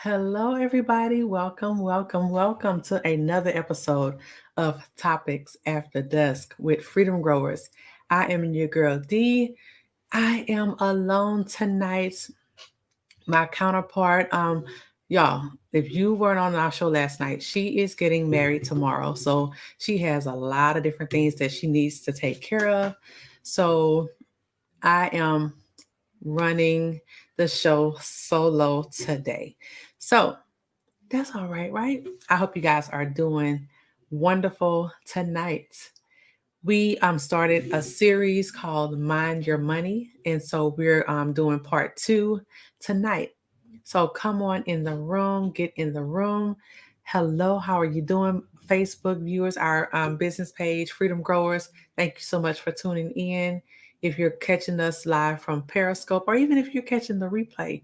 Hello, everybody. Welcome to another episode of Topics After Dusk with Freedom Growers. I am your girl D. I am alone tonight. My counterpart, y'all, if you weren't on our show last night, she is getting married tomorrow. So she has a lot of different things that she needs to take care of. So I am running the show solo today. So that's all right, right? I hope you guys are doing wonderful tonight. We started a series called Mind Your Money, and so we're doing part two tonight. So come on in the room, get in the room. Hello, how are you doing, Facebook viewers? Our business page, Freedom Growers. Thank you so much for tuning in. If you're catching us live from Periscope, or even if you're catching the replay,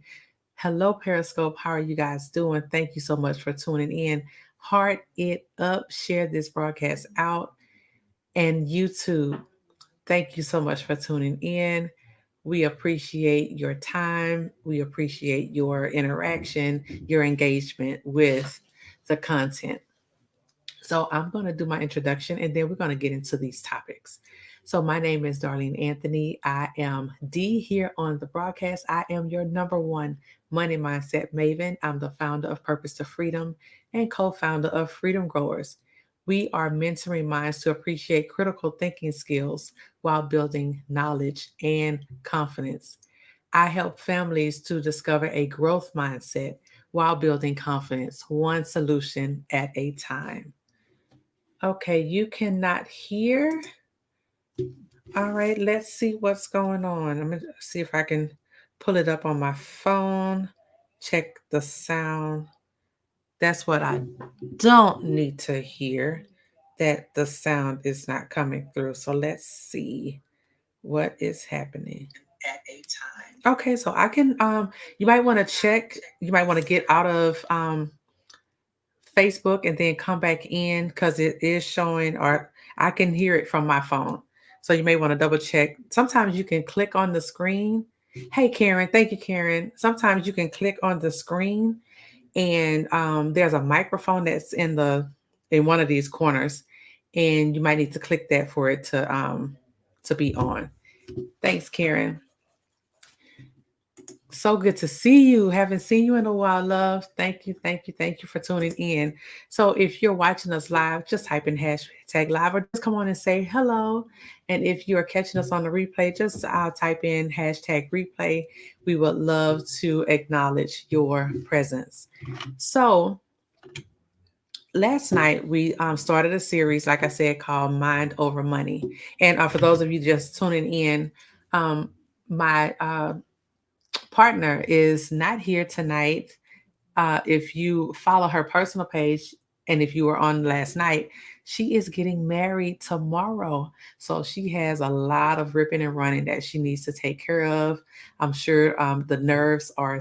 hello, Periscope. How are you guys doing? Thank you so much for tuning in. Heart it up, share this broadcast out. And YouTube, thank you so much for tuning in. We appreciate your time. We appreciate your interaction, your engagement with the content. So I'm going to do my introduction and then we're going to get into these topics. So my name is Darlene Anthony. I am D here on the broadcast. I am your number one money mindset maven. I'm the founder of Purpose to Freedom and co-founder of Freedom Growers. We are mentoring minds to appreciate critical thinking skills while building knowledge and confidence. I help families to discover a growth mindset while building confidence, one solution at a time. Okay, you cannot hear. All right, let's see what's going on. I'm gonna see if I can pull it up on my phone. Check the sound. That's what I don't need to hear, that the sound is not coming through. So let's see what is happening. Okay, so I can you might want to check, you might want to get out of Facebook and then come back in because it is showing, or I can hear it from my phone. So you may want to double check. Sometimes you can click on the screen. Hey, Karen. Thank you, Karen. Sometimes you can click on the screen and there's a microphone that's in one of these corners, and you might need to click that for it to be on. Thanks, Karen. So good to see you. Haven't seen you in a while, love. Thank you for tuning in. So if you're watching us live, just type in hashtag live or just come on and say hello. And if you're catching us on the replay, just type in hashtag replay. We would love to acknowledge your presence. So last night we started a series, like I said, called Mind Over Money. And for those of you just tuning in, my partner is not here tonight. If you follow her personal page and if you were on last night, she is getting married tomorrow. So she has a lot of ripping and running that she needs to take care of. I'm sure the nerves are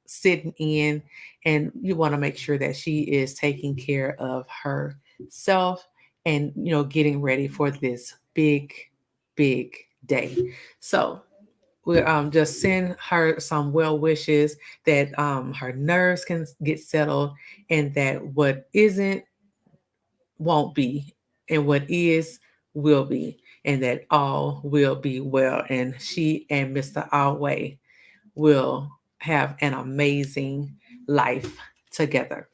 sitting in, and you want to make sure that she is taking care of herself and, getting ready for this big, big day. So we just send her some well wishes, that her nerves can get settled, and that what isn't won't be, and what is will be, and that all will be well. And she and Mr. Alway will have an amazing life together.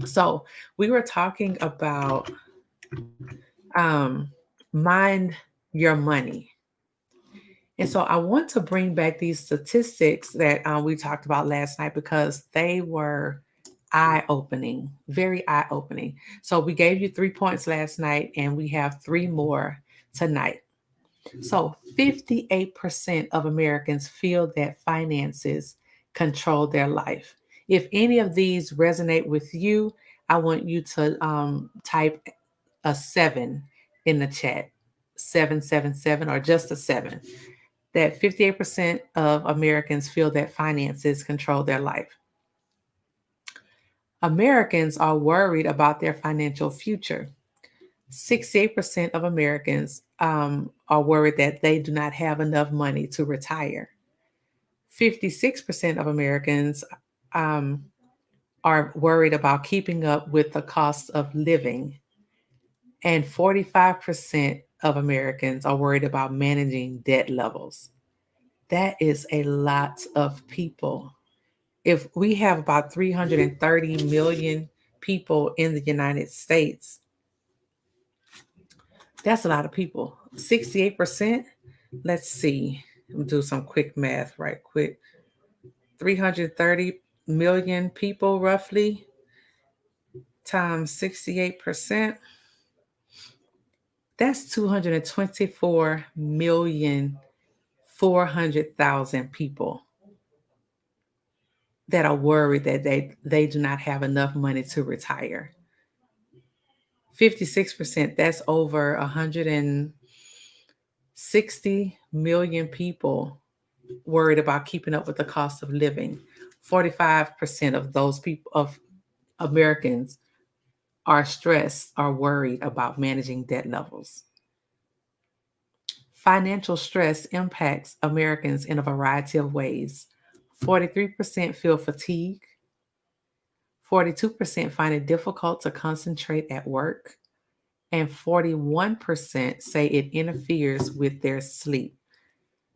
So we were talking about um, mind your money. And so I want to bring back these statistics that we talked about last night because they were eye opening, very eye opening. So we gave you 3 points last night, and we have three more tonight. So 58% of Americans feel that finances control their life. If any of these resonate with you, I want you to type a seven in the chat, 777, or just a seven. That 58% of Americans feel that finances control their life. Americans are worried about their financial future. 68% of Americans are worried that they do not have enough money to retire. 56% of Americans um, are worried about keeping up with the cost of living, and 45% of Americans are worried about managing debt levels. That is a lot of people. If we have about 330 million people in the United States, that's a lot of people. 68%, let's see, we'll do some quick math right quick. 330 million people roughly times 68%, that's 224,400,000 people that are worried that they do not have enough money to retire. 56%, that's over 160 million people worried about keeping up with the cost of living. 45% of those people, of Americans, are stressed, are worried about managing debt levels. Financial stress impacts Americans in a variety of ways. 43% feel fatigue. 42% find it difficult to concentrate at work. And 41% say it interferes with their sleep.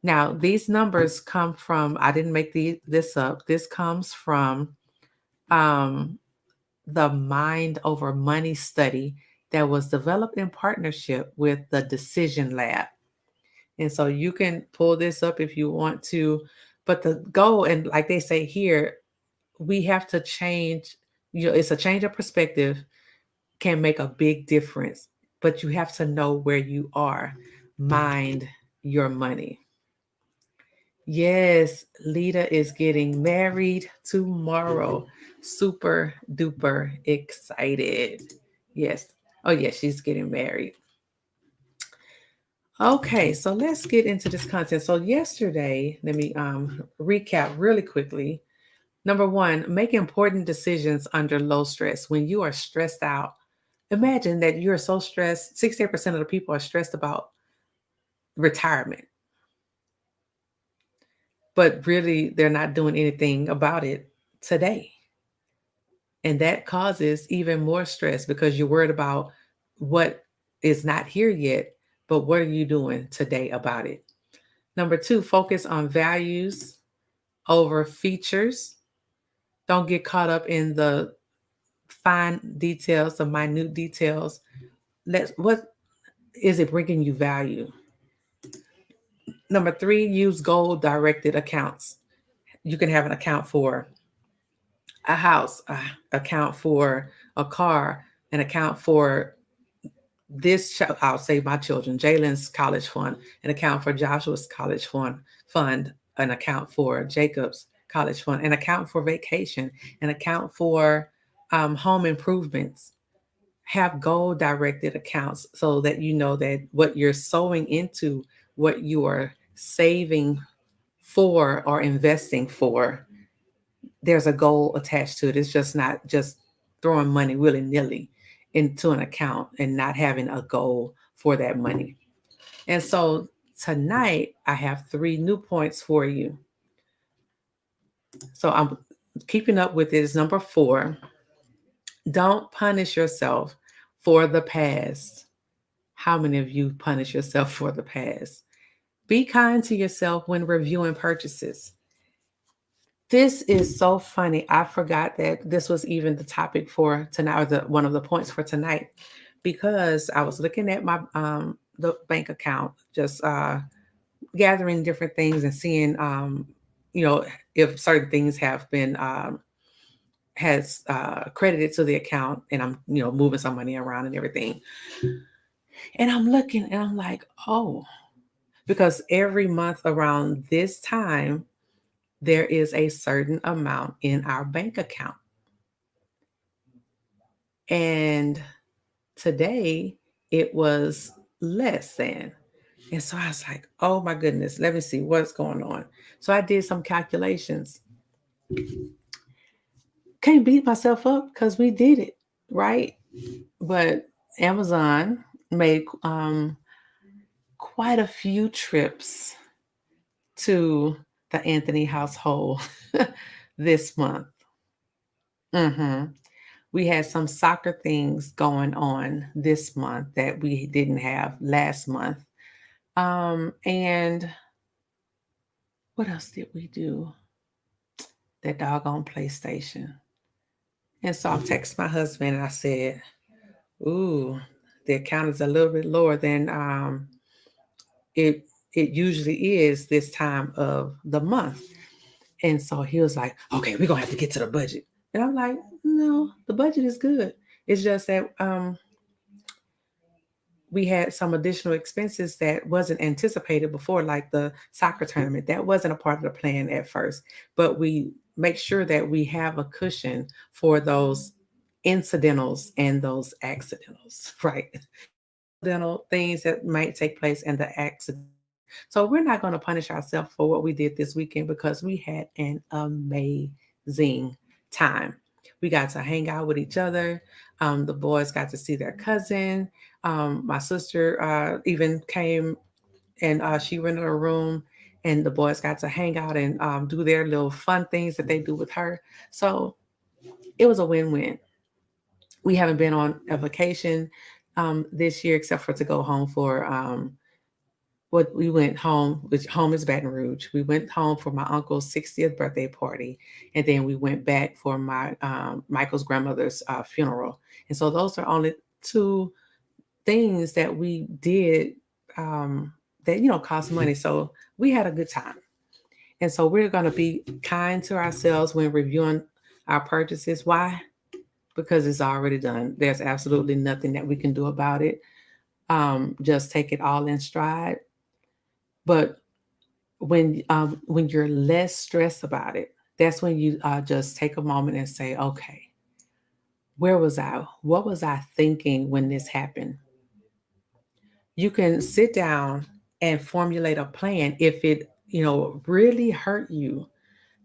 Now, these numbers come from, I didn't make this up. This comes from um, the Mind Over Money study that was developed in partnership with the Decision Lab. And so you can pull this up if you want to. But the goal, and like they say here, we have to change, it's a change of perspective can make a big difference. But you have to know where you are. Mind your money. Yes, Lida is getting married tomorrow. Super duper excited. Yes. Oh, yes, she's getting married. Okay, so let's get into this content. So, yesterday, let me recap really quickly. Number one, make important decisions under low stress. When you are stressed out, imagine that you're so stressed. 68% of the people are stressed about retirement, but really they're not doing anything about it today. And that causes even more stress because you're worried about what is not here yet, but what are you doing today about it? Number two, focus on values over features. Don't get caught up in the fine details, the minute details. What is it bringing you value? Number three, use goal directed accounts. You can have an account for a house, account for a car, an account for I'll say my children, Jalen's college fund, an account for Joshua's college fund, an account for Jacob's college fund, an account for vacation, an account for home improvements. Have goal directed accounts so that you know that what you're sowing into, what you are saving for or investing for, there's a goal attached to it. It's just not just throwing money willy nilly into an account and not having a goal for that money. And so tonight, I have 3 new points for you. So I'm keeping up with this. Number 4, don't punish yourself for the past. How many of you punish yourself for the past? Be kind to yourself when reviewing purchases. This is so funny. I forgot that this was even the topic for tonight, or one of the points for tonight, because I was looking at my the bank account, just gathering different things and seeing, you know, if certain things have been has credited to the account, and I'm moving some money around and everything, and I'm looking and I'm like, oh, because every month around this time there is a certain amount in our bank account. And today it was less than. And so I was like, oh my goodness, let me see what's going on. So I did some calculations. Can't beat myself up because we did it, right? But Amazon made quite a few trips to the Anthony household this month. Mm-hmm. We had some soccer things going on this month that we didn't have last month. And what else did we do? That doggone PlayStation. And so I texted my husband and I said, ooh, the account is a little bit lower than it it usually is this time of the month. And so he was like, okay, we're gonna have to get to the budget. And I'm like, no, the budget is good. It's just that we had some additional expenses that wasn't anticipated before, like the soccer tournament. That wasn't a part of the plan at first, but we make sure that we have a cushion for those incidentals and those accidentals, right? Incidental things that might take place and the accident. So we're not going to punish ourselves for what we did this weekend because we had an amazing time. We got to hang out with each other. The boys got to see their cousin. My sister even came and she rented a room, and the boys got to hang out and do their little fun things that they do with her. So it was a win-win. We haven't been on a vacation this year except for to go home for what we went home, which home is Baton Rouge. We went home for my uncle's 60th birthday party, and then we went back for my Michael's grandmother's funeral. And so those are only two things that we did that cost money. So we had a good time, and so we're going to be kind to ourselves when reviewing our purchases. Why? Because it's already done. There's absolutely nothing that we can do about it. Just take it all in stride. But when you're less stressed about it, that's when you just take a moment and say, okay, where was I? What was I thinking when this happened? You can sit down and formulate a plan if it really hurt you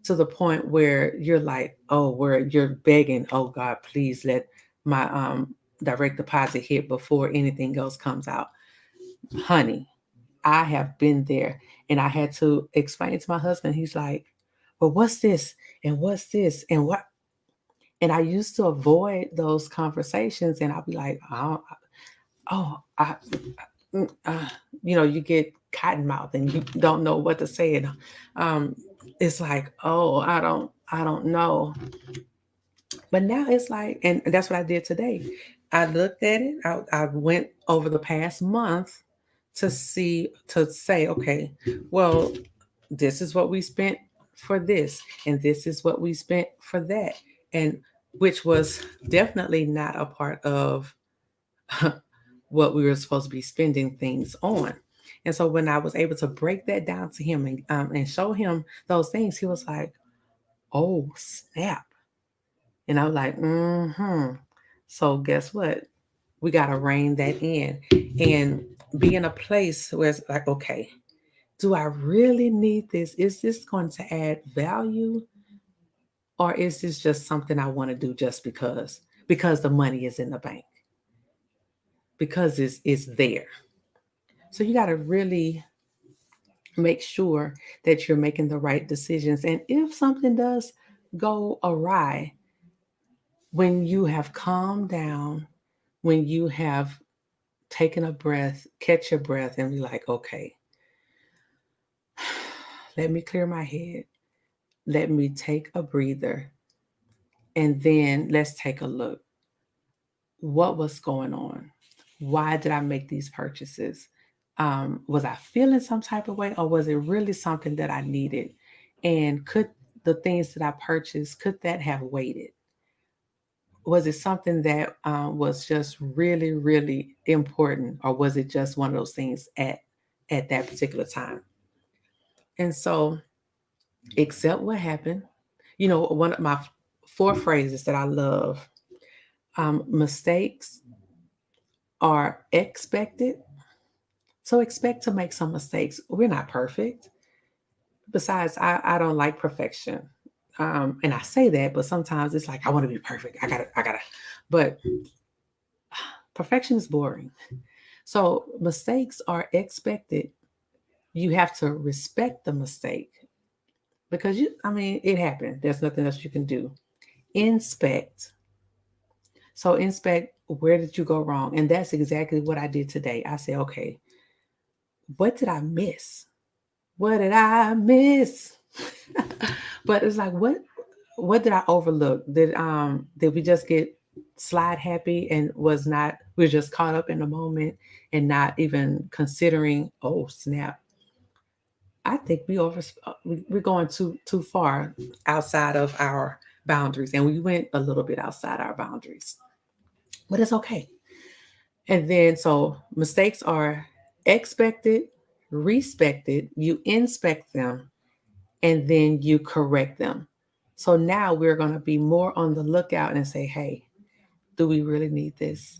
to the point where you're like, oh, where you're begging, oh God, please let my direct deposit hit before anything else comes out. Honey, I have been there, and I had to explain to my husband. He's like, well, what's this? And what's this? And what? And I used to avoid those conversations, and I'll be like, oh, mm, uh, you get cotton mouth and you don't know what to say. And it's like, oh, I don't know. But now it's like, and that's what I did today. I looked at it. I went over the past month to say, okay, well, this is what we spent for this, and this is what we spent for that, and which was definitely not a part of what we were supposed to be spending things on. And so when I was able to break that down to him and show him those things, he was like, "Oh snap!" And I was like, "Mm-hmm." So guess what? We got to rein that in and be in a place where it's like, okay, do I really need this? Is this going to add value, or is this just something I want to do just because the money is in the bank, because it's there. So you got to really make sure that you're making the right decisions. And if something does go awry, when you have calmed down, when you have taken a breath, catch your breath and be like, okay, let me clear my head. Let me take a breather. And then let's take a look. What was going on? Why did I make these purchases? Was I feeling some type of way, or was it really something that I needed? And could the things that I purchased, could that have waited? Was it something that was just really, really important, or was it just one of those things at that particular time? And so, accept what happened. One of my four phrases that I love: mistakes are expected. So expect to make some mistakes. We're not perfect. Besides, I don't like perfection. And I say that, but sometimes it's like I want to be perfect. I gotta. But perfection is boring. So mistakes are expected. You have to respect the mistake because it happened. There's nothing else you can do. inspect. So inspect, where did you go wrong? And that's exactly what I did today. I said, okay, what did I miss? What did I miss? But it's like, what did I overlook? Did we just get slide happy and was not we're just caught up in the moment and not even considering, oh snap, I think we're going too far outside of our boundaries, and we went a little bit outside our boundaries, but it's okay. And then so mistakes are expected, respected, you inspect them, and then you correct them. So now we're going to be more on the lookout and say, hey, do we really need this?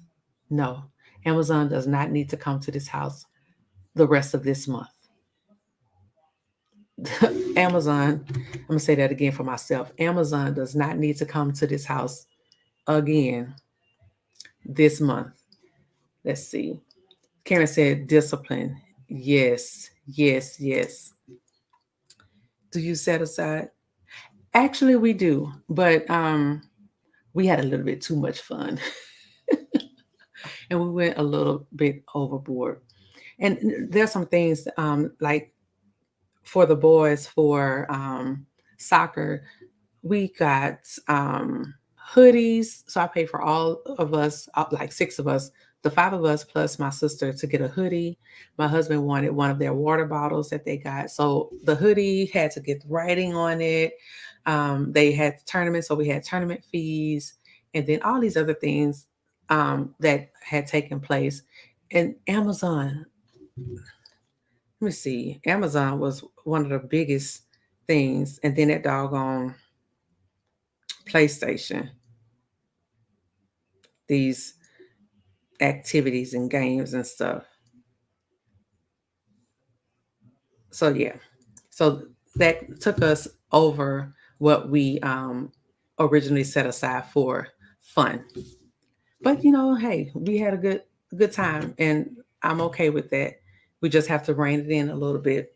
No. Amazon does not need to come to this house the rest of this month. Amazon, I'm going to say that again for myself. Amazon does not need to come to this house again this month. Let's see. Karen said discipline. Yes, yes, yes. Do you set aside? Actually, we do, but we had a little bit too much fun, and we went a little bit overboard. And there's some things like for the boys for soccer, we got hoodies. So I paid for all of us, like six of us, the five of us plus my sister, to get a hoodie. My husband wanted one of their water bottles that they got. So the hoodie had to get the writing on it. They had the tournament, so we had tournament fees, and then all these other things that had taken place. And Amazon, let me see, Amazon was one of the biggest things, and then that doggone PlayStation, these activities and games and stuff. So yeah, so that took us over what we originally set aside for fun. But hey, we had a good time, and I'm okay with that. We just have to rein it in a little bit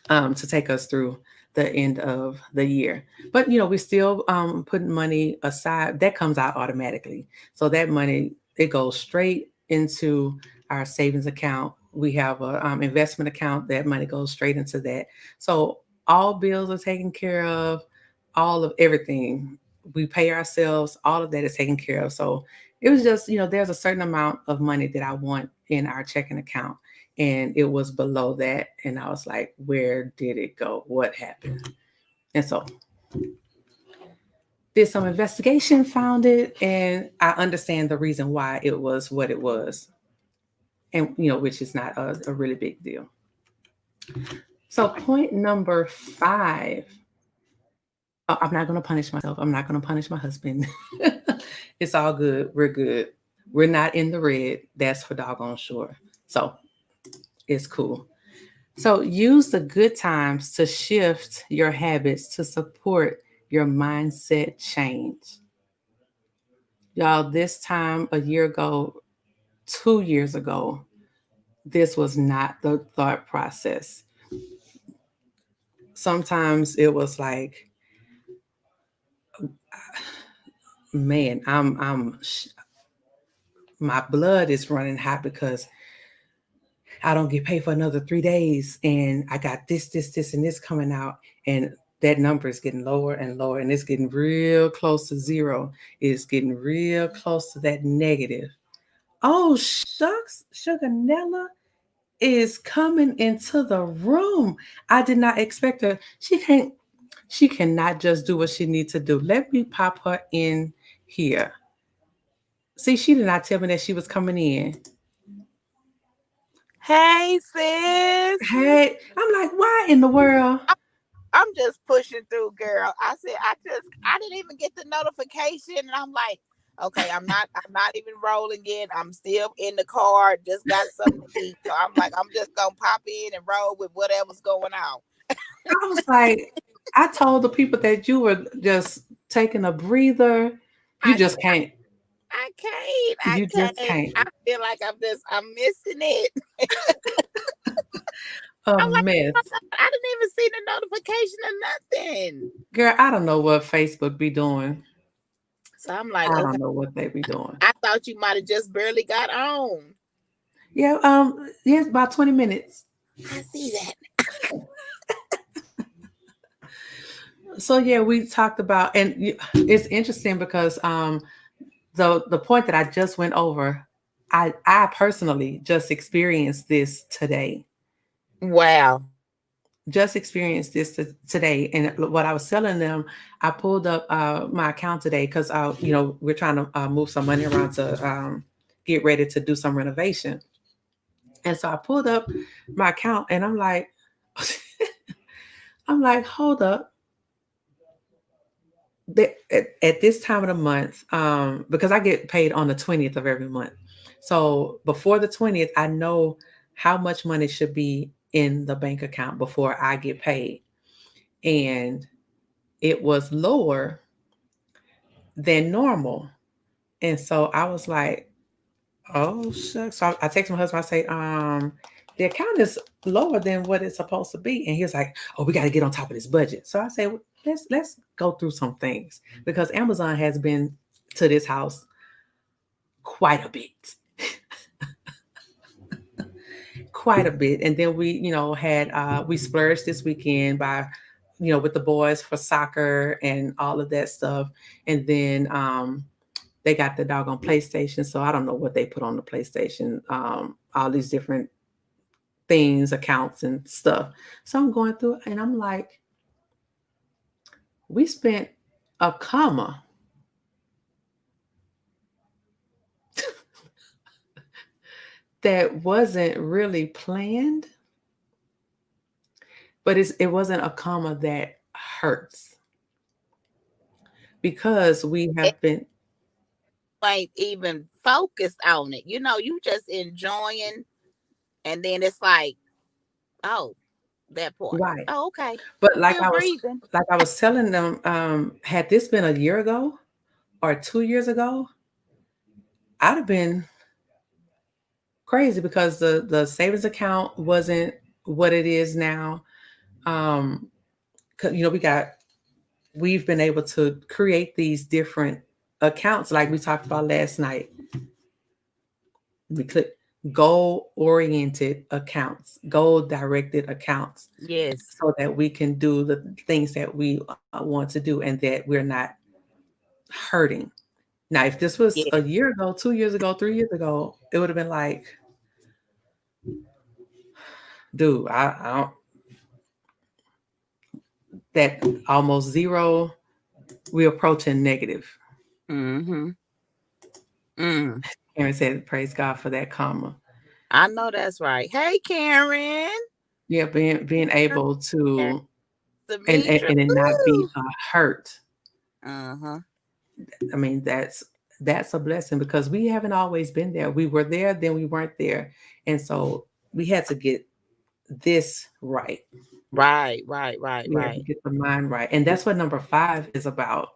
to take us through the end of the year. But we're still putting money aside that comes out automatically. So that money, it goes straight into our savings account. We have a investment account. That money goes straight into that. So all bills are taken care of. All of everything we pay ourselves, all of that is taken care of. So it was just there's a certain amount of money that I want in our checking account, and it was below that, and I was like, where did it go? What happened? And so did some investigation, found it, and I understand the reason why it was what it was, and which is not a really big deal. So point number 5. I'm not going to punish myself. I'm not going to punish my husband. It's all good. We're good. We're not in the red. That's for doggone sure. So it's cool. So use the good times to shift your habits to support your mindset change. Y'all, this time a year ago, 2 years ago, this was not the thought process. Sometimes it was like, man, my blood is running hot because I don't get paid for another 3 days, and I got this, and this coming out, and that number is getting lower and lower, and it's getting real close to zero. It's getting real close to that negative. Oh shucks, Sugar Nella is coming into the room. I did not expect her. She cannot just do what she needs to do. Let me pop her in here. See, she did not tell me that she was coming in. Hey, sis. Hey, I'm like, why in the world? I'm just pushing through, girl. I didn't even get the notification, and I'm like, okay, I'm not even rolling yet. I'm still in the car. Just got something to eat, so I'm like, I'm just gonna pop in and roll with whatever's going on. I was like, I told the people that you were just taking a breather. You I just can't. I can't. I You just can't. can't. I feel like I'm missing it. A I'm like, mess. I didn't even see the notification or nothing. Girl, I don't know what Facebook be doing. So I'm like, I okay, don't know what they be doing. I thought you might have just barely got on. Yeah, yes, about 20 minutes. I see that. So yeah, we talked about, and it's interesting because the point that I just went over, I personally just experienced this today. Wow. Just experienced this today, and what I was telling them, I pulled up my account today because we're trying to move some money around to get ready to do some renovation, and so I pulled up my account, and I'm like, I'm like, hold up. At this time of the month, because I get paid on the 20th of every month. So before the 20th, I know how much money should be in the bank account before I get paid. And it was lower than normal. And so I was like, oh shucks. So I text my husband, I say, the account is lower than what it's supposed to be. And he was like, oh, we got to get on top of this budget. So I say, well, let's go through some things because Amazon has been to this house quite a bit. Quite a bit. And then we, had we splurged this weekend by, with the boys for soccer and all of that stuff. And then they got the doggone PlayStation. So I don't know what they put on the PlayStation. All these different things, accounts and stuff. So I'm going through and I'm like, we spent a comma that wasn't really planned, but it wasn't a comma that hurts because we It have been ain't even focused on it. You just enjoying, and then it's like, oh, that part. right. Oh, okay. But Still breathing. like I was telling them, had this been a year ago or 2 years ago, I'd have been crazy because the savings account wasn't what it is now. 'Cause, we've been able to create these different accounts like we talked about last night. We click goal oriented accounts, goal directed accounts, Yes. so that we can do the things that we want to do and that we're not hurting. Now, if this was Yeah. a year ago, 2 years ago, 3 years ago, it would have been like, dude, I don't, that almost zero, we're approaching negative. Mm-hmm. Mm. Karen said, praise God for that comma. I know that's right. Hey, Karen. Yeah, being able to Demetra. and it not be Ooh. a hurt. Uh-huh. I mean, that's a blessing because we haven't always been there. We were there, then we weren't there. And so we had to get this right. Right, right, right, We had to right. get the mind right. And that's what number 5 is about.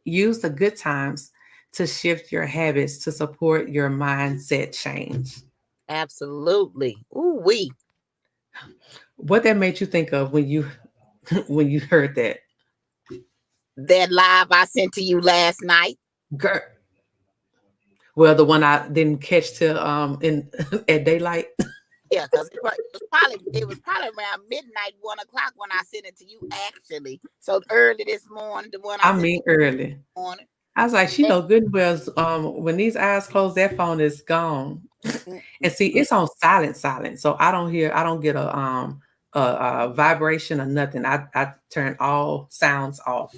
Use the good times to shift your habits to support your mindset change. Absolutely. Ooh, What that made you think of when you when you heard that? that live I sent to you last night. Girl, well, the one I didn't catch till in at daylight. Yeah, because it was probably around midnight, 1 o'clock when I sent it to you actually. So early this morning, the one I I sent to mean you early. this morning. I was like, she That, know good and well when these eyes close, that phone is gone. mm, And see, mm, it's on silent. So I don't get a vibration or nothing. I turn all sounds off.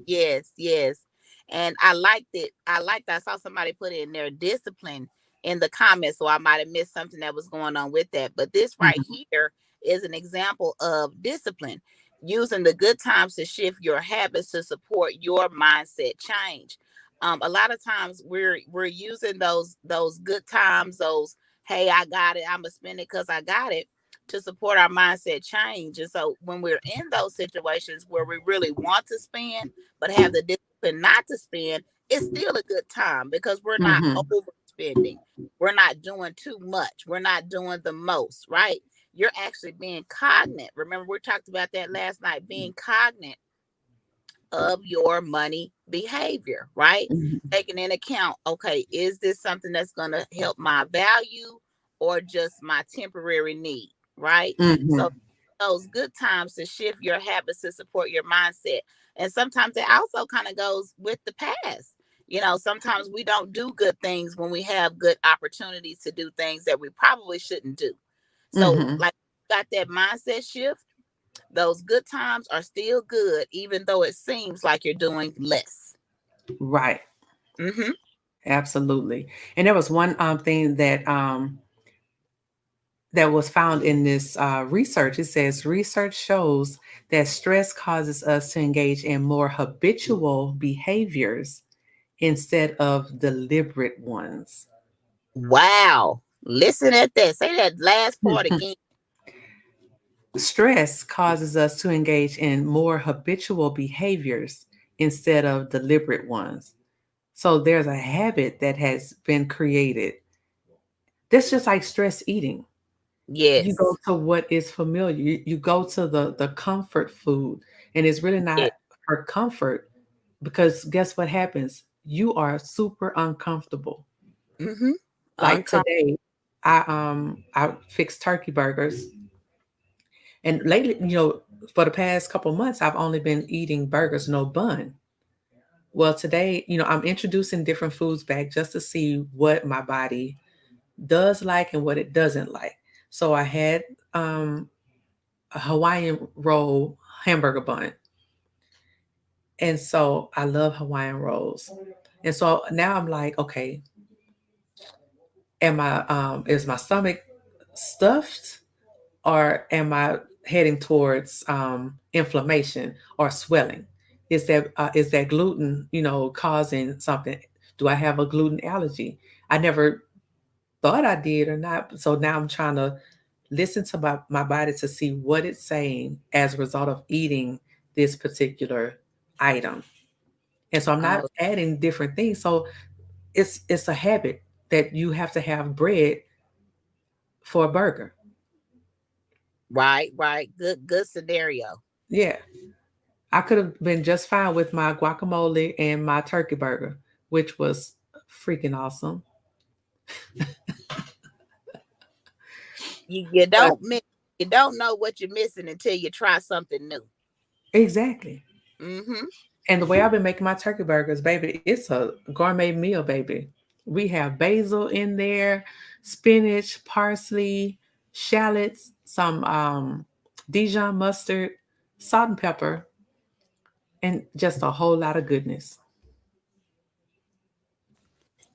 yes, yes. And I liked it. I saw somebody put in their discipline in the comments, so I might have missed something that was going on with that. But this right Mhm. here is an example of discipline, using the good times to shift your habits to support your mindset change. A lot of times we're using those good times, those hey, I got it, I'm gonna spend it because I got it, to support our mindset change. And so when we're in those situations where we really want to spend but have the discipline not to spend, it's still a good time because we're not Mhm. overspending. We're not doing too much. We're not doing the most, right? you're actually being cognizant. Remember, we talked about that last night, being cognizant of your money behavior, right? Mhm. Taking in account, okay, is this something that's going to help my value or just my temporary need, right? So Mhm. those good times to shift your habits to support your mindset. And sometimes it also kind of goes with the past. Sometimes we don't do good things when we have good opportunities to do things that we probably shouldn't do. So, Mhm. like, got that mindset shift, those good times are still good, even though it seems like you're doing less. Right. Mm-hmm. Absolutely. And there was one thing that was found in this research. It says research shows that stress causes us to engage in more habitual behaviors instead of deliberate ones. Wow. Listen at that. Say that last part again. Stress causes us to engage in more habitual behaviors instead of deliberate ones. So there's a habit that has been created. That's just like stress eating. You go Yes. to what is familiar. You go to the comfort food, and it's really Yes. not for comfort because guess what happens? You are super uncomfortable. Mm-hmm. Like Uncom- today, I fixed turkey burgers, and lately, for the past couple months, I've only been eating burgers, no bun. Well, today, I'm introducing different foods back just to see what my body does like and what it doesn't like. So I had a Hawaiian roll hamburger bun. And so I love Hawaiian rolls. And so now I'm like, okay, is my stomach stuffed or am I heading towards inflammation or swelling? Is that gluten, causing something? Do I have a gluten allergy? I never thought I did or not. So now I'm trying to listen to my body to see what it's saying as a result of eating this particular item. And so I'm not oh, adding different things. So it's a habit that you have to have bread for a burger. right, right. Good scenario. Yeah. I could have been just fine with my guacamole and my turkey burger, which was freaking awesome. You But don't miss, you don't know what you're missing until you try something new. exactly. Mm-hmm. And the way I've been making my turkey burgers, baby, it's a gourmet meal, baby. We have basil in there, spinach, parsley, shallots, some Dijon mustard, salt and pepper, and just a whole lot of goodness.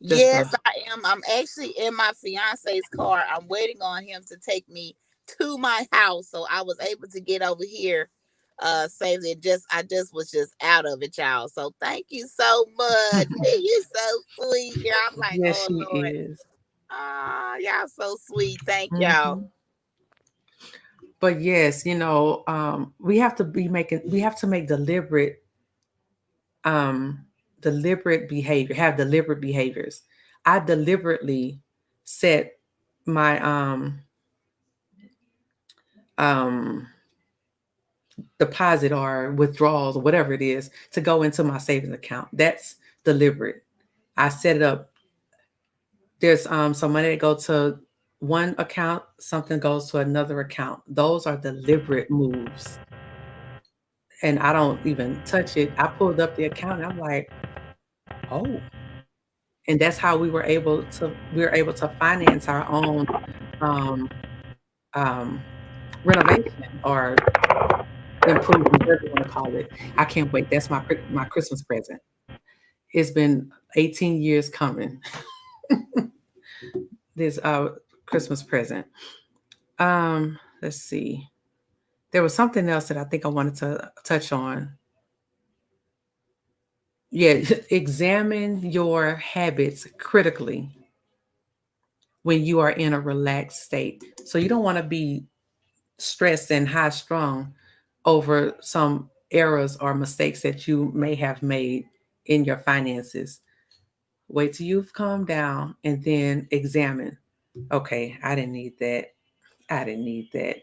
Just a Yes, I am. I'm actually in my fiance's car. I'm waiting on him to take me to my house, so I was able to get over here safely. I just was just out of it, y'all. So thank you so much. You so sweet, girl. I'm like, yes, oh she Lord. is. Ah, y'all so sweet. Thank y'all. Mhm. But yes, we have to make um, deliberate behavior, have deliberate behaviors. I deliberately set my um, deposit or withdrawals or whatever it is to go into my savings account. That's deliberate. I set it up. There's some money that go to one account, something goes to another account. Those are deliberate moves. And I don't even touch it. I pulled up the account and I'm like, oh. And that's how we were able to finance our own um, um, renovation or improvement, whatever you want to call it. I can't wait. That's my Christmas present. It's been 18 years coming. This Christmas present. Let's see. There was something else that I think I wanted to touch on. Yeah, examine your habits critically when you are in a relaxed state. So you don't want to be stressed and high strung over some errors or mistakes that you may have made in your finances. Wait till you've calmed down and then examine. Okay, I didn't need that. I didn't need that.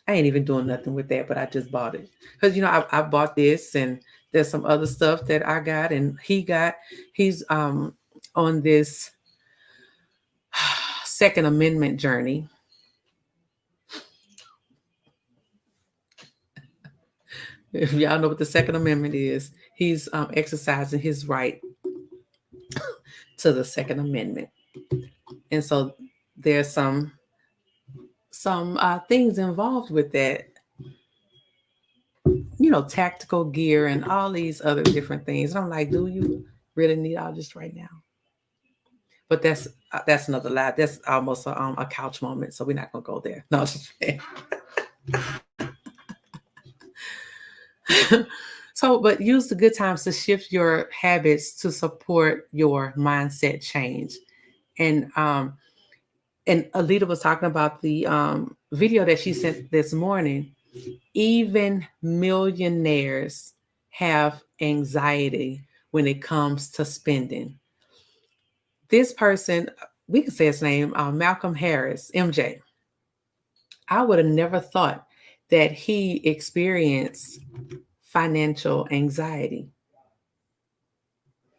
I ain't even doing nothing with that, but I just bought it because I bought this, and there's some other stuff that I got and he got. He's on this Second Amendment journey. If y'all know what the Second Amendment is, he's exercising his right to the Second Amendment, and so there's some things involved with that, tactical gear and all these other different things. And I'm like, do you really need all this right now? But that's another lie. That's almost a couch moment, so we're not gonna go there. No, so, but use the good times to shift your habits to support your mindset change. And Alita was talking about the video that she sent this morning. Even millionaires have anxiety when it comes to spending. This person, we can say his name, Malcolm Harris, MJ. I would have never thought that he experienced financial anxiety,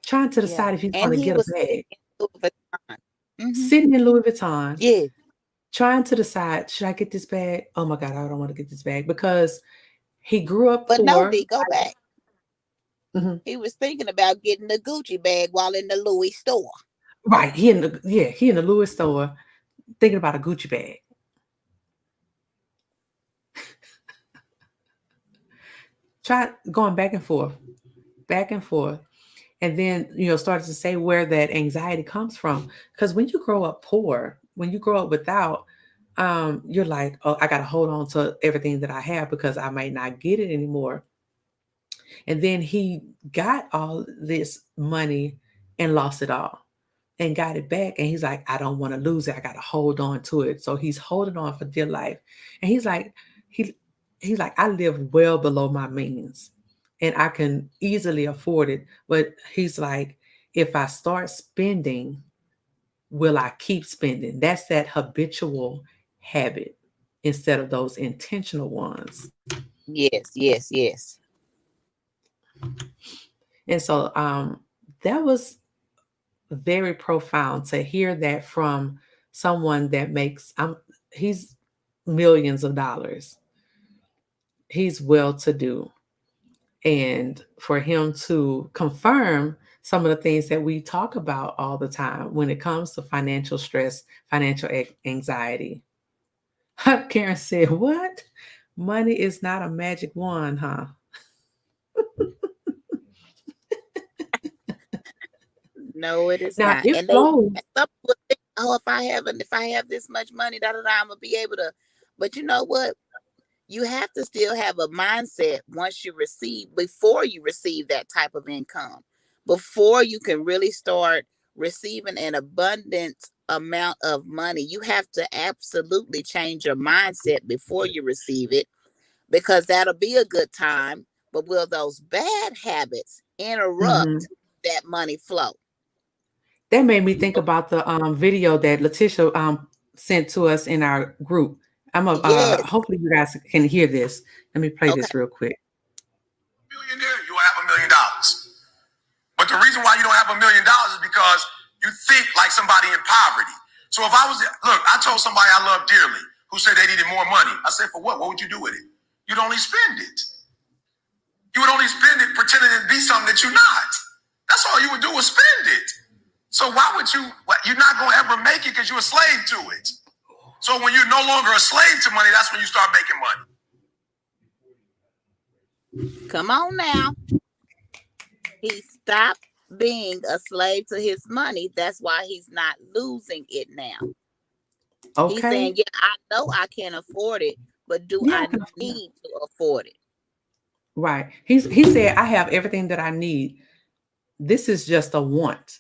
trying to Yeah. decide if he's And going to he get a was bag, Louis Vuitton. Mm-hmm. sitting in Louis Vuitton, Yeah. trying to decide, should I get this bag? Oh my God, I don't want to get this bag because he grew up But no, poor. D, go back. Mhm. He was thinking about getting the Gucci bag while in the Louis store. Right. He in the Louis store thinking about a Gucci bag. Try going back and forth. And then, started to say where that anxiety comes from. Because when you grow up poor, when you grow up without, you're like, oh, I got to hold on to everything that I have because I might not get it anymore. And then he got all this money and lost it all and got it back. And he's like, I don't want to lose it. I got to hold on to it. So he's holding on for dear life. And he, he's like, I live well below my means and I can easily afford it. But he's like, if I start spending, will I keep spending? That's that habitual habit instead of those intentional ones. Yes, yes, yes. And so that was very profound to hear that from someone that makes he's millions of dollars. He's well to do. And for him to confirm some of the things that we talk about all the time when it comes to financial stress, financial anxiety. Karen said, what? Money is not a magic wand, huh? No, it is Now not. it And they flows. some people think, oh, if I have this much money, I'm gonna be able to. But you know what? You have to still have a mindset before you receive that type of income, before you can really start receiving an abundant amount of money. You have to absolutely change your mindset before you receive it, because that'll be a good time. But will those bad habits Mhm. interrupt that money flow? That made me think about the video that Letitia sent to us in our group. Yes. Hopefully you guys can hear this. Let me play Okay. this real quick. Millionaire, you will have $1 million. But the reason why you don't have $1 million is because you think like somebody in poverty. So if I told somebody I love dearly who said they needed more money. I said, for what? What would you do with it? You'd only spend it. You would only spend it pretending to be something that you're not. That's all you would do is spend it. So why would you're not going to ever make it because you're a slave to it. So when you're no longer a slave to money, that's when you start making money. Come on now. He stopped being a slave to his money. That's why he's not losing it now. He's saying, Okay. yeah, I know I can't afford it, but do Yeah, I need to afford it? right. He said, I have everything that I need. This is just a want.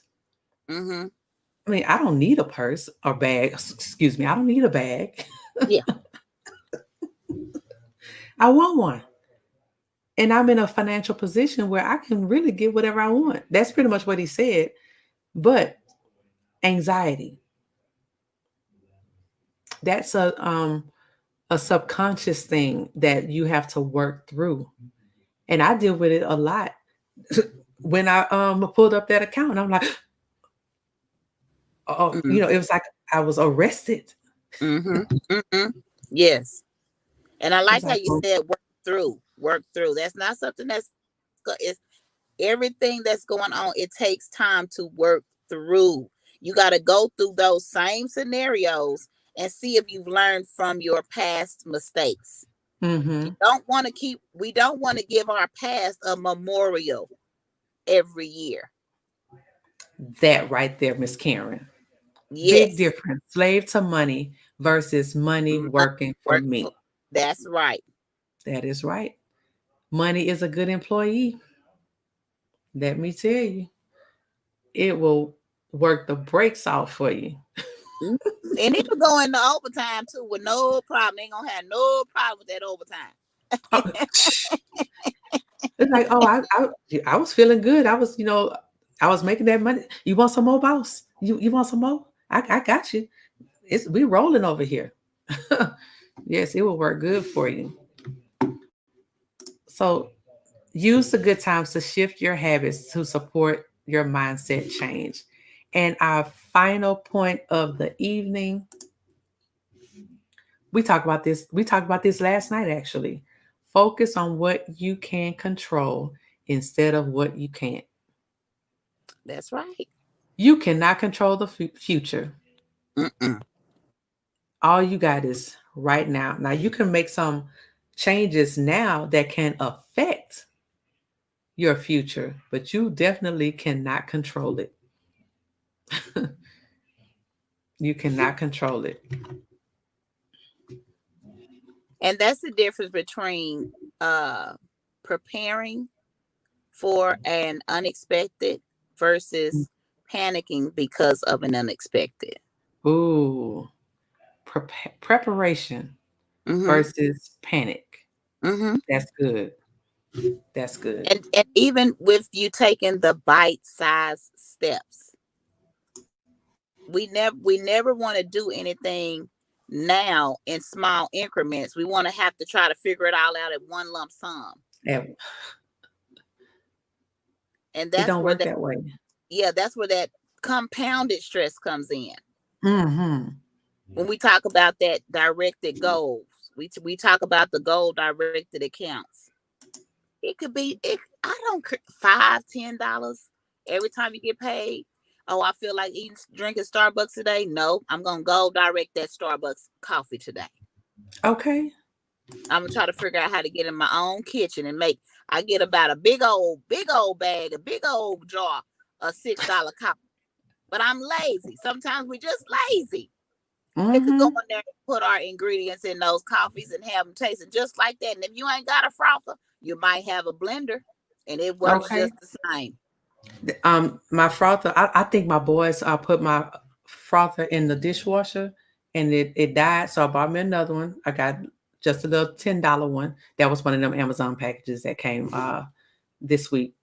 Mm-hmm. I mean, I don't need a purse or bag. Excuse me. I don't need a bag. Yeah. I want one. And I'm in a financial position where I can really get whatever I want. That's pretty much what he said. But anxiety, that's a a subconscious thing that you have to work through. And I deal with it a lot. When I pulled up that account, I'm like, oh, it was like I was arrested. Mm-hmm. Mm-hmm. Yes. And I It was like how like, you oh, said work through. Work through. That's not something it's everything that's going on. It takes time to work through. You got to go through those same scenarios and see if you've learned from your past mistakes. mm-hmm. We don't want to give our past a memorial every year. That right there, Miss Karen. Big Yes. difference. Slave to money versus money Money working for work for, me. that's right. That is right. Money is a good employee. Let me tell you, it will work the brakes off for you. Mhm. And it will go into overtime too with no problem. They ain't gonna have no problem with that overtime. It's like, oh, I was feeling good. I was making that money. You want some more, boss? You want some more? I got you. We rolling over here. Yes, it will work good for you. So use the good times to shift your habits to support your mindset change. And our final point of the evening, we talked about this. We talked about this last night, actually. Focus on what you can control instead of what you can't. That's right. You cannot control the future. Mm-mm. All you got is right now. Now, you can make some changes now that can affect your future, but you definitely cannot control it. You cannot control it. And that's the difference between uh preparing for an unexpected versus panicking because of an unexpected. Ooh, preparation Mm-hmm. versus panic. Mm-hmm. That's good. That's good. And even with you taking the bite-sized steps, we never want to do anything now in small increments. We want to have to try to figure it all out at one lump sum. It And it that's don't where work that that way. yeah, that's where that compounded stress comes in. Mm-hmm. When we talk about that directed goals, we talk about the goal directed accounts. It could be I don't $5-10 every time you get paid. Oh, I feel like eating drinking Starbucks today. No, I'm gonna go direct that Starbucks coffee today. Okay. I'm gonna try to figure out how to get in my own kitchen and make. I get about a big old bag, a big old jar of $6 coffee. But I'm lazy. Sometimes we're just lazy. We could go Mm-hmm. in there and put our ingredients in those coffees and have them tasting just like that. And if you ain't got a frother, you might have a blender, and it works Okay. just the same. My frother. I think my boys. I put my frother in the dishwasher, and it died. So I bought me another one. I got just a little $10 one. That was one of them Amazon packages that came this week.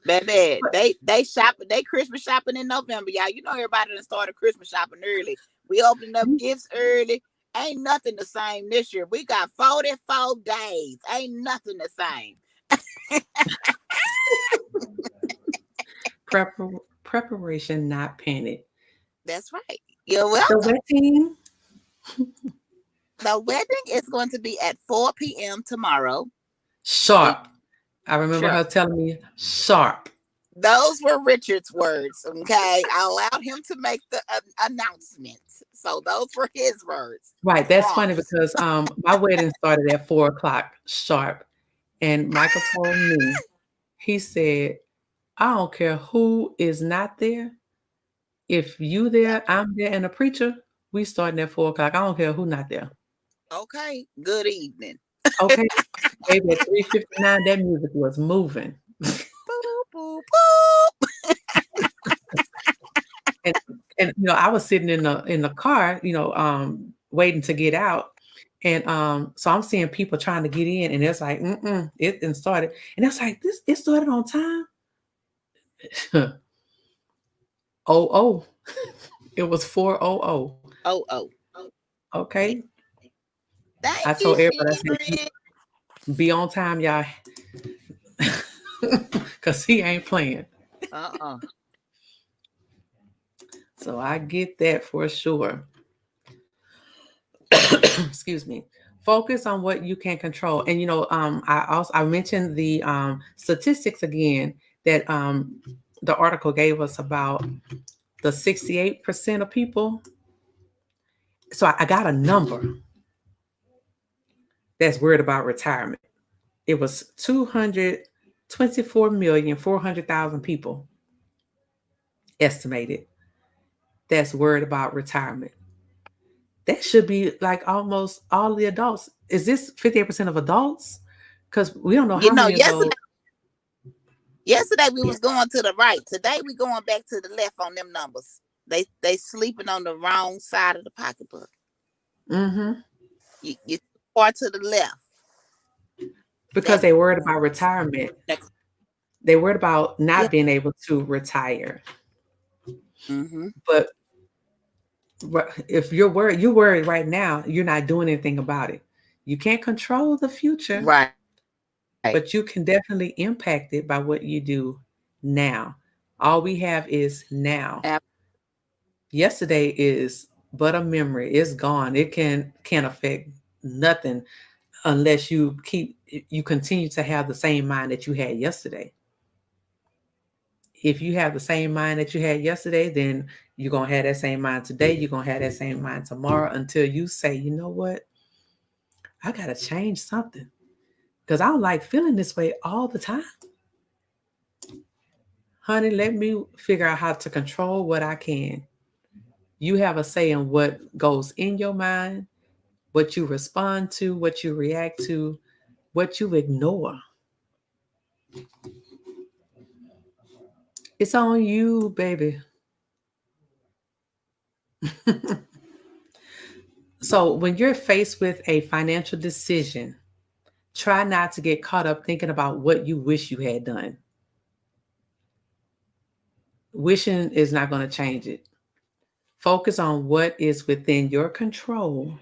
Baby, they shopping, they Christmas shopping in November, y'all. You know everybody done started Christmas shopping early. We opening up gifts early. Ain't nothing the same this year. We got 44 days. Ain't nothing the same. Preparation, not panic. That's right. You're The welcome. wedding The wedding is going to be at 4 p.m. tomorrow. So sharp. I remember sure. her telling me sharp. Those were Richard's words. Okay. I allowed him to make the announcement. So those were his words. Right. That's funny Prompts. because my wedding started at 4 o'clock sharp. And Michael told me, he said, I don't care who is not there. If you Yeah. there, I'm there, and a preacher, we starting at 4 o'clock. I don't care who not there. Okay. Good evening. Okay. Baby, at 3:59, that music was moving. Boop, boop, boop. And I was sitting in the car, waiting to get out. And so I'm seeing people trying to get in, and it's like, it didn't started. And it's like, this it started on time. Oh, it was 4:00. Oh, oh. Okay. Thank I you, told everybody, I said, Sherry. be on time, y'all. Because he ain't playing. Uh-uh. So I get that for sure. Excuse me. Focus on what you can control. And I mentioned the statistics again that the article gave us about the 68% of people. So I got a number that's worried about retirement. It was 224,400,000 people estimated that's worried about retirement. That should be like almost all the adults. Is this 58% of adults? Because we don't know You how know, many of those. yesterday we Yeah. was going to the right. Today we going back to the left on them numbers. They sleeping on the wrong side of the pocketbook. Mm-hmm. You far to the left. Because That they worried about retirement. They worried about yeah. not being able to retire. Mm-hmm. But if you're worried right now, you're not doing anything about it. You can't control the future, Right. but you can definitely impact it by what you do now. All we have is now. Yesterday is but a memory. It's gone. It can't affect nothing unless you continue to have the same mind that you had yesterday. If you have the same mind that you had yesterday, then you're gonna have that same mind today. You're gonna have that same mind tomorrow until you say, you know what, I gotta change something. Because I don't like feeling this way all the time. Honey, let me figure out how to control what I can. You have a say in what goes in your mind, what you respond to, what you react to, what you ignore. It's on you, baby. So when you're faced with a financial decision, try not to get caught up thinking about what you wish you had done. Wishing is not going to change it. Focus on what is within your control,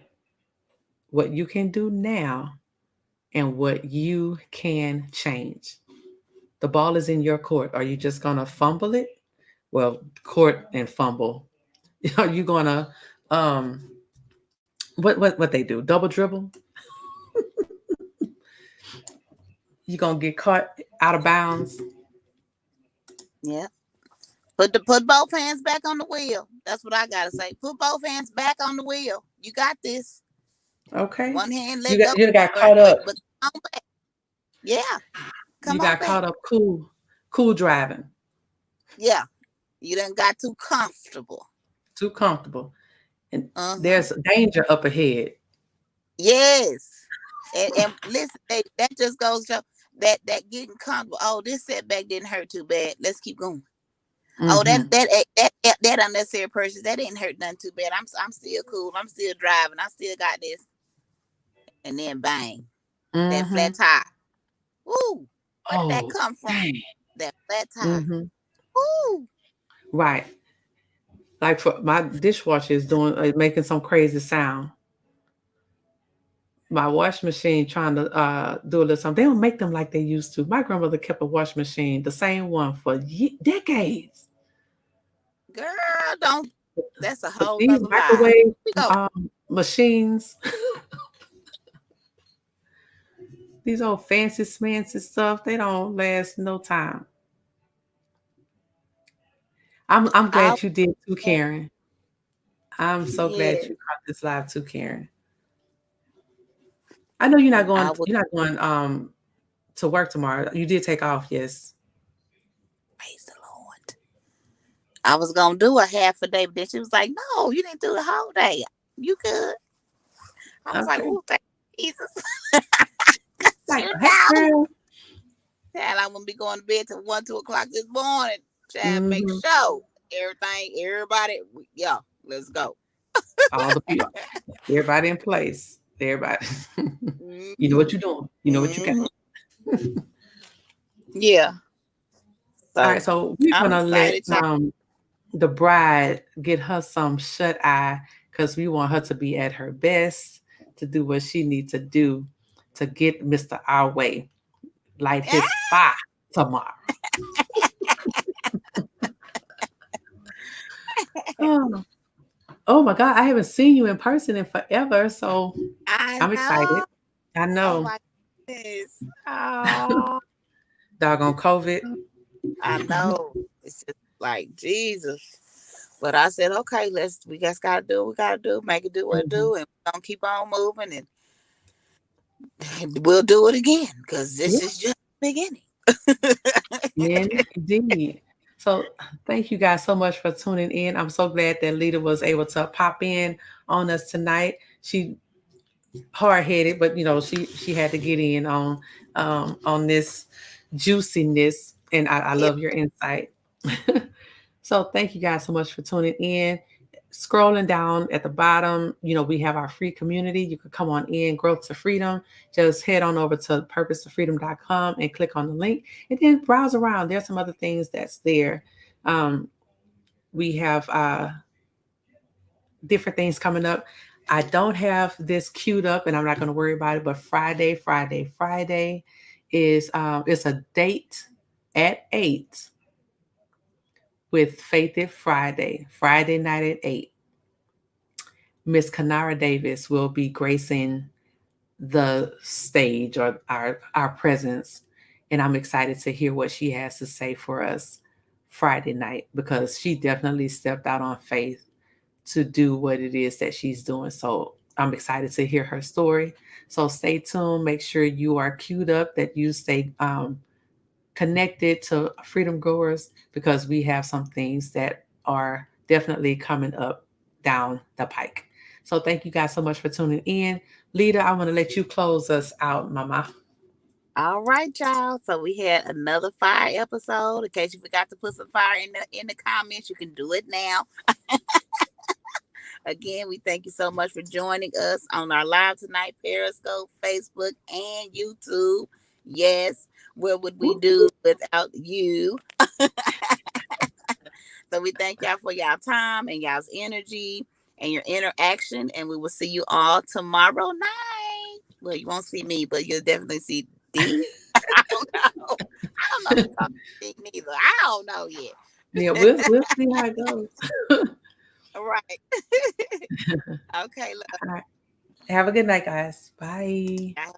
what you can do now, and what you can change. The ball is in your court. Are you just going to fumble it? Well, court and fumble. Are you going to um what they do? Double dribble? You going to get caught out of bounds? Yeah. Put both hands back on the wheel. That's what I gotta say. Put both hands back on the wheel. You got this. Okay. One hand, You let got go. you got caught up. But come on back. Yeah. You Come on got back. caught up cool driving. Yeah. You done got too comfortable. Too comfortable. And Uh-huh. there's danger up ahead. Yes. And listen, that just goes to that getting comfortable. Oh, this setback didn't hurt too bad. Let's keep going. Oh, Mm-hmm. that unnecessary purchase that didn't hurt nothing too bad. I'm still cool. I'm still driving. I still got this. And then bang, that Mm-hmm. flat tire. Woo! Where did that Oh, come from? dang. That flat tire. Mm-hmm. Woo! Right. Like for my dishwasher is doing making some crazy sound. My wash machine trying to do a little something. They don't make them like they used to. My grandmother kept a wash machine, the same one for decades. Girl, don't. That's a But whole these nother lie. microwave We go. machines, these old fancy smancy stuff, they don't last no time. I'm I glad you did too, Karen. I'm so glad yeah. you caught this live too, Karen. I know you're not I going. would You're not going to work tomorrow. You did take off, yes. praise the Lord. I was gonna do a half a day, but then she was like, "No, you didn't do the whole day. You good?" I was like, Okay. "Oh, thank you, Jesus." Like, You hey, know, girl. child, I'm gonna be going to bed till 1, 2 o'clock this morning. Child, make Mm-hmm. sure everybody, yeah, let's go. All the people, everybody in place. Everybody, you know Mm-hmm. what you're doing. You know what you got. Mm-hmm. Yeah. All right, So so we're I'm gonna let excited, child. the bride get her some shut eye because we want her to be at her best to do what she needs to do to get Mr. Our Way, light his fire tomorrow. Oh, oh my God, I haven't seen you in person in forever, so I I'm excited. know. I Oh know. my goodness. Oh, Doggone COVID. I know. It's just like Jesus. But I said, okay, we just gotta do what we gotta do, make it do what it Mhm. do, and we're gonna keep on moving and we'll do it again because Yeah, this is just the beginning. indeed. So thank you guys so much for tuning in. I'm so glad that Lida was able to pop in on us tonight. She hard headed, but she had to get in on this juiciness, and I Yeah. love your insight. So thank you guys so much for tuning in. Scrolling down at the bottom, we have our free community. You can come on in, Growth to Freedom. Just head on over to purposetofreedom.com and click on the link, and then browse around. There's some other things that's there. We have different things coming up. I don't have this queued up, and I'm not going to worry about it. But Friday is it's a date at 8 with Faith It Friday night at 8. Miss Kanara Davis will be gracing the stage or our presence, and I'm excited to hear what she has to say for us Friday night because she definitely stepped out on faith to do what it is that she's doing. So I'm excited to hear her story. So stay tuned. Make sure you are queued up, that you stay connected to Freedom Growers because we have some things that are definitely coming up down the pike. So thank you guys so much for tuning in. Lida, I want to let you close us out, Mama. All right, y'all. So we had another fire episode. In case you forgot to put some fire in the comments, you can do it now. Again, we thank you so much for joining us on our live tonight, Periscope, Facebook, and YouTube. Yes, what would we do without you? So we thank y'all for y'all time and y'all's energy and your interaction. And we will see you all tomorrow night. Well, you won't see me, but you'll definitely see D. I don't know. I don't know if you talk to D neither. I don't know Yeah, yet. we'll see how it goes. Right. Okay, All right. Have a good night, guys. Bye. love.